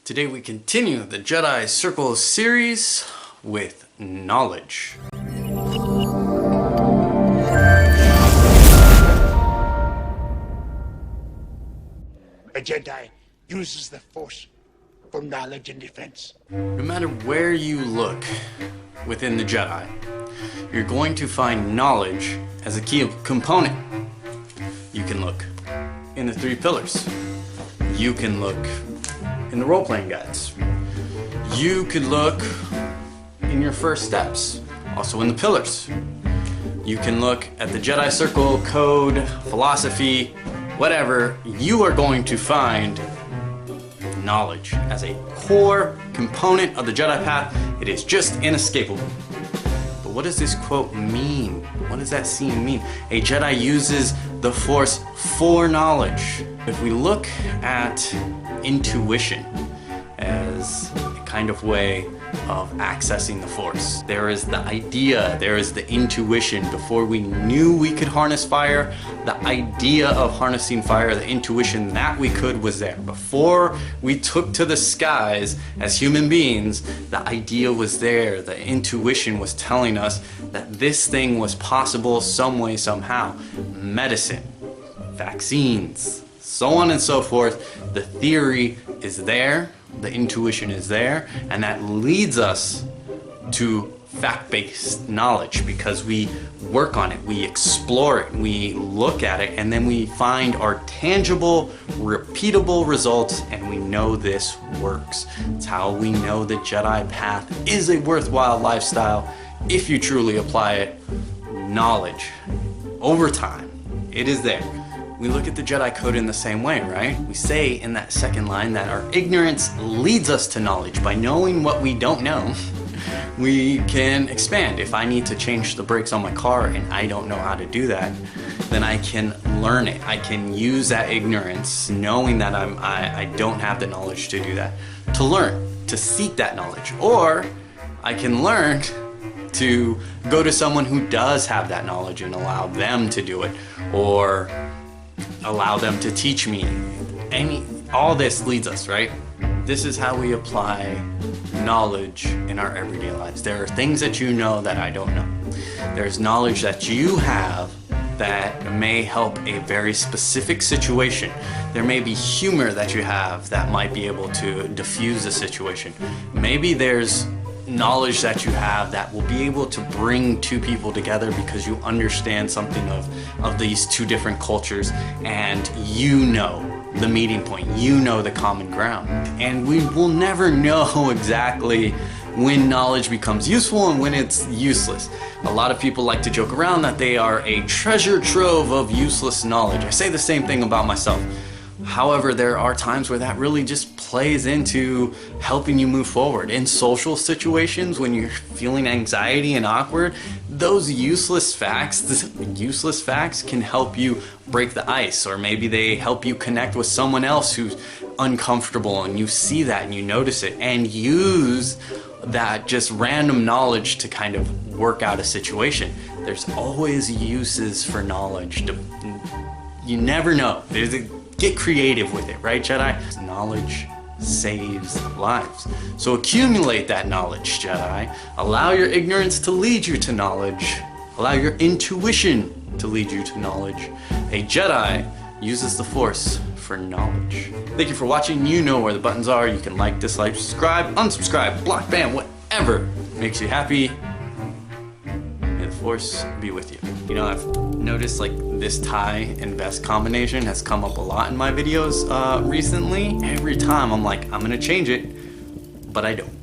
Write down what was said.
Today we continue the Jedi Circle series with knowledge. A Jedi uses the Force for knowledge and defense. No matter where you look within the Jedi, you're going to find knowledge as a key component. You can look in the 3 pillars. You can look in the role-playing guides. You could look in your first steps, also in the pillars. You can look at the Jedi Circle, code, philosophy, whatever. You are going to find knowledge as a core component of the Jedi path. It is just inescapable. But what does this quote mean? What does that scene mean? A Jedi uses the Force for knowledge. If we look at intuition as a kind of way of accessing the Force, there is the idea, there is the intuition. Before we knew we could harness fire, the idea of harnessing fire, the intuition that we could was there. Before we took to the skies as human beings, the idea was there. The intuition was telling us that this thing was possible some way, somehow. Medicine, vaccines, so on and so forth. The theory is there, the intuition is there, and that leads us to fact-based knowledge because we work on it, we explore it, we look at it, and then we find our tangible, repeatable results, and we know this works. It's how we know the Jedi path is a worthwhile lifestyle if you truly apply it. Knowledge, over time, it is there. We look at the Jedi Code in the same way, right? We say in that second line that our ignorance leads us to knowledge. By knowing what we don't know, we can expand. If I need to change the brakes on my car and I don't know how to do that, then I can learn it. I can use that ignorance, knowing that I don't have the knowledge to do that, to learn, to seek that knowledge. Or I can learn to go to someone who does have that knowledge and allow them to do it, or allow them to teach me. All this leads us, right? This is how we apply knowledge in our everyday lives. There are things that you know that I don't know. There's knowledge that you have that may help a very specific situation. There may be humor that you have that might be able to diffuse a situation. Maybe there's knowledge that you have that will be able to bring 2 people together because you understand something of these 2 different cultures, and you know the meeting point, you know the common ground. And we will never know exactly when knowledge becomes useful and when it's useless. A lot of people like to joke around that they are a treasure trove of useless knowledge. I say the same thing about myself. However, there are times where that really just plays into helping you move forward. In social situations, when you're feeling anxiety and awkward, those useless facts can help you break the ice, or maybe they help you connect with someone else who's uncomfortable, and you see that and you notice it and use that just random knowledge to kind of work out a situation. There's always uses for knowledge. You never know. Get creative with it, right, Jedi? Knowledge saves lives. So accumulate that knowledge, Jedi. Allow your ignorance to lead you to knowledge. Allow your intuition to lead you to knowledge. A Jedi uses the Force for knowledge. Thank you for watching. You know where the buttons are. You can like, dislike, subscribe, unsubscribe, block, ban, whatever makes you happy. May the Force be with you. You know, I've noticed like this tie and vest combination has come up a lot in my videos recently. Every time I'm like, I'm gonna change it, but I don't.